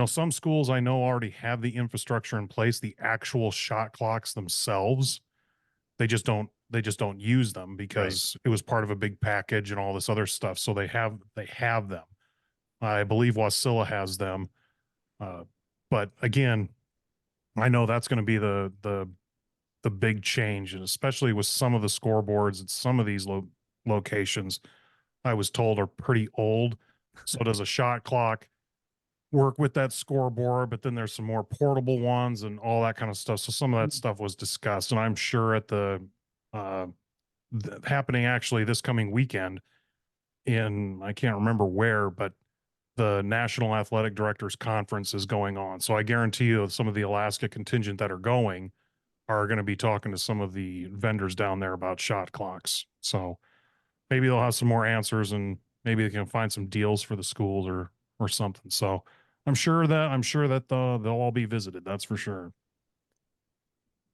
some schools I know already have the infrastructure in place, the actual shot clocks themselves. They just don't use them Right. because it was part of a big package and all this other stuff. So they have them. I believe Wasilla has them. Uh, but again, I know that's going to be the big change, and especially with some of the scoreboards at some of these locations, I was told are pretty old. So does a shot clock work with that scoreboard? But then there's some more portable ones and all that kind of stuff. So some of that Mm. stuff was discussed, and I'm sure at uh, happening actually this coming weekend in I can't remember where, but the National Athletic Directors Conference is going on. So I guarantee you some of the Alaska contingent that are going to be talking to some of the vendors down there about shot clocks. So maybe they'll have some more answers and maybe they can find some deals for the schools or something. So I'm sure that they'll all be visited. That's for sure.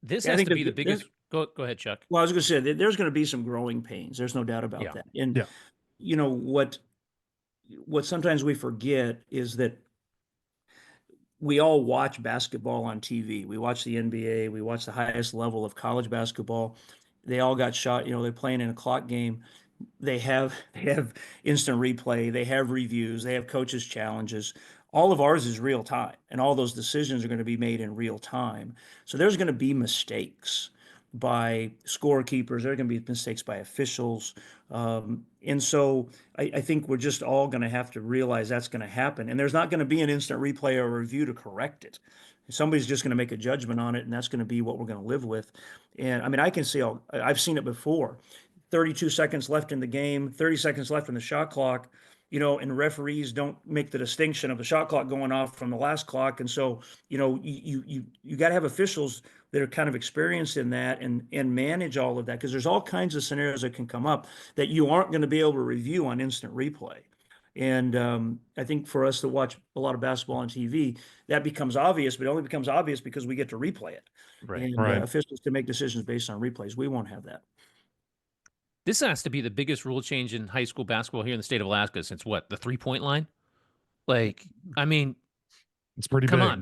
This Yeah, I has think to be the there's biggest. Go ahead, Chuck. well, I was gonna say there's gonna be some growing pains. There's no doubt about Yeah. that. And Yeah. you know what sometimes we forget is that we all watch basketball on TV. We watch the NBA, we watch the highest level of college basketball. They all got shot, they're playing in a clock game. They have instant replay, they have reviews, they have coaches challenges. All of ours is real time, and all those decisions are going to be made in real time. So there's going to be mistakes by scorekeepers, there are going to be mistakes by officials. And so I think we're just all going to have to realize that's going to happen. And there's not going to be an instant replay or review to correct it. Somebody's just going to make a judgment on it, and that's going to be what we're going to live with. And I mean, I've seen it before. 32 seconds left in the game, 30 seconds left in the shot clock, and referees don't make the distinction of the shot clock going off from the last clock. And so, you got to have officials that are kind of experienced in that and manage all of that, because there's all kinds of scenarios that can come up that you aren't going to be able to review on instant replay. And I think for us to watch a lot of basketball on TV, that becomes obvious, but it only becomes obvious because we get to replay it. Right. And Right. officials can make decisions based on replays. We won't have that. This has to be the biggest rule change in high school basketball here in the state of Alaska since what, the 3-point line? Like, I mean, It's pretty come big. on.